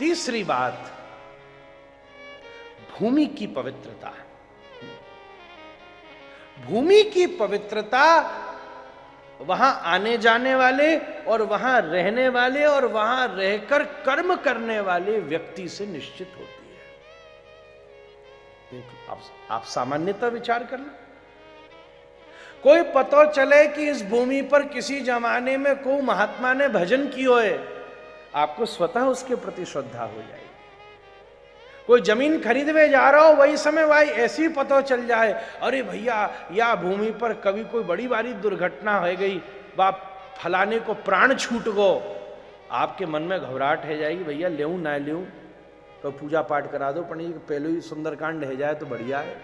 तीसरी बात, भूमि की पवित्रता। भूमि की पवित्रता वहां आने जाने वाले और वहां रहने वाले और वहां रहकर कर्म करने वाले व्यक्ति से निश्चित होती है। आप सामान्यतः विचार कर लो, कोई पता चले कि इस भूमि पर किसी जमाने में कोई महात्मा ने भजन किया है, आपको स्वतः उसके प्रति श्रद्धा हो जाएगी। कोई जमीन खरीदने जा रहा हो, वही समय भाई ऐसी पता चल जाए, अरे भैया या भूमि पर कभी कोई बड़ी बारी दुर्घटना हो गई, बाप फलाने को प्राण छूट गो, आपके मन में घबराहट है जाएगी, भैया लेऊं ना लेऊं, तो पूजा पाठ करा दो, पंडित जी पहले ही सुंदरकांड है जाए तो बढ़िया है,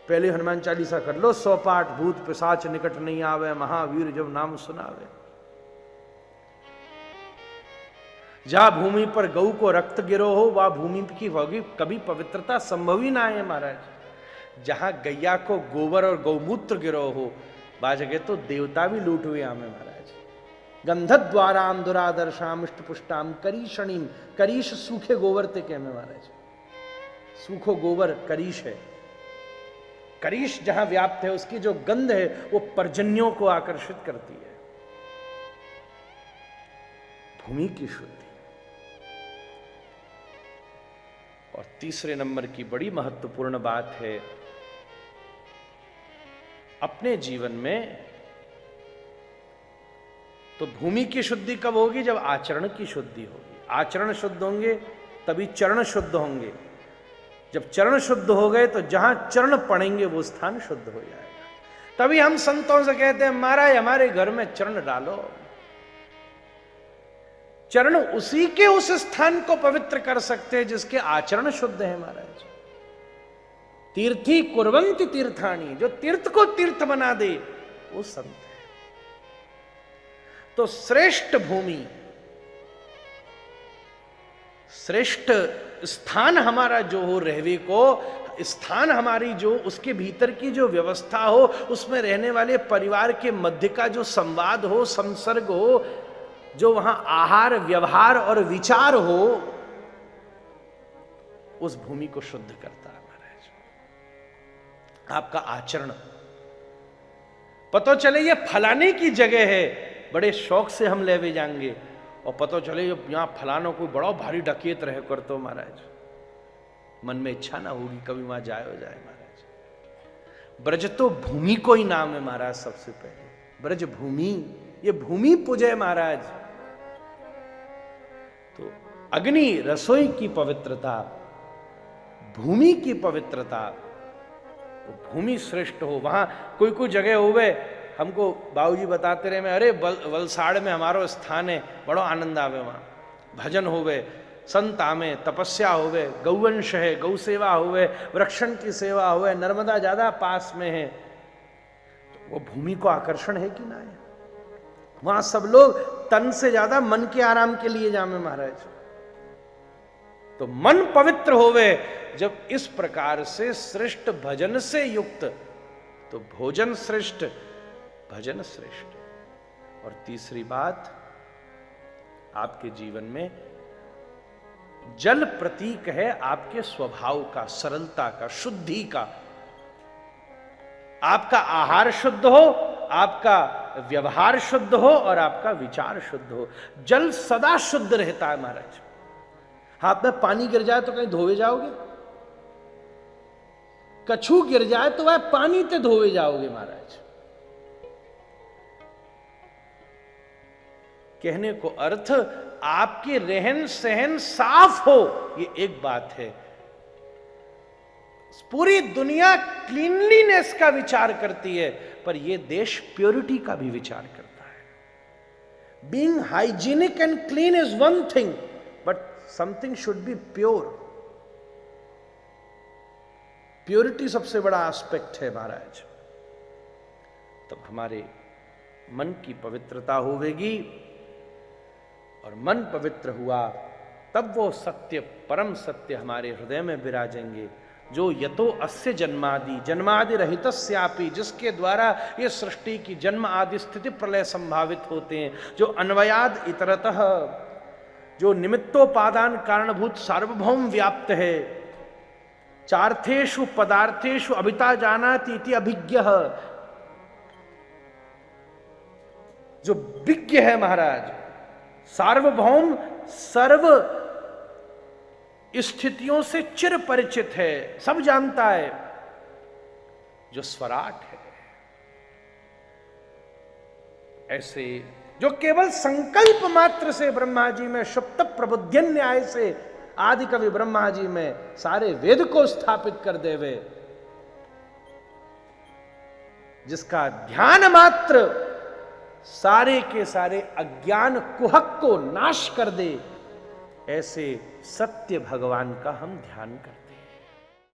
पहले हनुमान चालीसा कर लो 100 पाठ, भूत पिशाच निकट नहीं आवे, महावीर जब नाम सुनावे। जहां भूमि पर गऊ को रक्त गिरो हो, वह भूमि की होगी कभी पवित्रता संभव ही ना है महाराज। जहां गैया को गोबर और गौमूत्र गिरो हो, वह जगह तो देवता भी लूट हुए आमे महाराज। गंधद्वाराम दुरादर्शाम इष्ट पुष्टाम करीषणीम, करीश सूखे गोबर ते के में महाराज, सूखो गोबर करीश है। करीश जहां व्याप्त है, उसकी जो गंध है वो पर्जन्यों को आकर्षित करती है। भूमि की शुद्धि। और तीसरे नंबर की बड़ी महत्वपूर्ण बात है, अपने जीवन में तो भूमि की शुद्धि कब होगी? जब आचरण की शुद्धि होगी। आचरण शुद्ध होंगे तभी चरण शुद्ध होंगे। जब चरण शुद्ध हो गए तो जहां चरण पड़ेंगे वो स्थान शुद्ध हो जाएगा। तभी हम संतों से कहते हैं महाराज हमारे घर में चरण डालो। चरण उसी के उस स्थान को पवित्र कर सकते हैं जिसके आचरण शुद्ध है महाराज। तीर्थी कुर्वन्ति तीर्थानी, जो तीर्थ को तीर्थ बना दे वो संत है। तो श्रेष्ठ भूमि, श्रेष्ठ स्थान हमारा जो हो रहवे को, स्थान हमारी जो उसके भीतर की जो व्यवस्था हो, उसमें रहने वाले परिवार के मध्य का जो संवाद हो, संसर्ग हो, जो वहां आहार व्यवहार और विचार हो, उस भूमि को शुद्ध करता है महाराज। आपका आचरण पता चले ये फलाने की जगह है, बड़े शौक से हम ले भी जाएंगे, और पता चले यहां फलाना कोई बड़ा भारी डकैत रहे कर तो महाराज मन में इच्छा ना होगी कभी वहां जाए हो जाए महाराज। ब्रज तो भूमि को ही नाम है महाराज। सबसे पहले ब्रज भूमि, ये भूमि पूजे महाराज। तो अग्नि रसोई की पवित्रता, भूमि की पवित्रता, भूमि श्रेष्ठ हो। वहां कोई कोई जगह होवे, हमको बाबूजी बताते रहे, मैं अरे वलसाड़ में हमारो स्थान है, बड़ो आनंद आवे, वहां भजन होवे, संत आमे, तपस्या होवे, गौवंश है, गौ सेवा होवे, वृक्षण की सेवा होवे, नर्मदा ज्यादा पास में है, तो वो भूमि को आकर्षण है कि ना है। वहां सब लोग तन से ज्यादा मन के आराम के लिए जामे महाराज। तो मन पवित्र होवे जब इस प्रकार से श्रेष्ठ भजन से युक्त, तो भोजन श्रेष्ठ, भजन श्रेष्ठ। और तीसरी बात, आपके जीवन में जल प्रतीक है आपके स्वभाव का, सरलता का, शुद्धि का। आपका आहार शुद्ध हो, आपका व्यवहार शुद्ध हो और आपका विचार शुद्ध हो। जल सदा शुद्ध रहता है महाराज। हाथ में पानी गिर जाए तो कहीं धोवे जाओगे? कछू गिर जाए तो वह पानी से धोवे जाओगे महाराज। कहने को अर्थ आपकी रहन सहन साफ हो, ये एक बात है। पूरी दुनिया क्लीनलीनेस का विचार करती है, पर यह देश प्योरिटी का भी विचार करता है। Being hygienic and clean is one thing, but something should be pure. Purity सबसे बड़ा एस्पेक्ट है महाराज। तब हमारे मन की पवित्रता होवेगी, और मन पवित्र हुआ तब वो सत्य, परम सत्य हमारे हृदय में विराजेंगे। जो यतो अस्य जन्मादि, जन्मादि रहितस्यापि, जिसके द्वारा ये सृष्टि की जन्म आदि स्थिति प्रलय संभावित होते हैं। जो अन्वयाद इतरतः, जो निमित्तोपादान कारणभूत सार्वभौम व्याप्त है, चार्थेषु पदार्थेषु अभिता जानाति इति अभिज्ञ, जो विज्ञ है महाराज, सार्वभौम सर्व स्थितियों से चिर परिचित है, सब जानता है, जो स्वराट है, ऐसे जो केवल संकल्प मात्र से ब्रह्मा जी में सुप्त प्रबुद्धन न्याय से आदि कवि ब्रह्मा जी में सारे वेद को स्थापित कर देवे, जिसका ध्यान मात्र सारे के सारे अज्ञान कुहक को नाश कर दे, ऐसे सत्य भगवान का हम ध्यान करते हैं।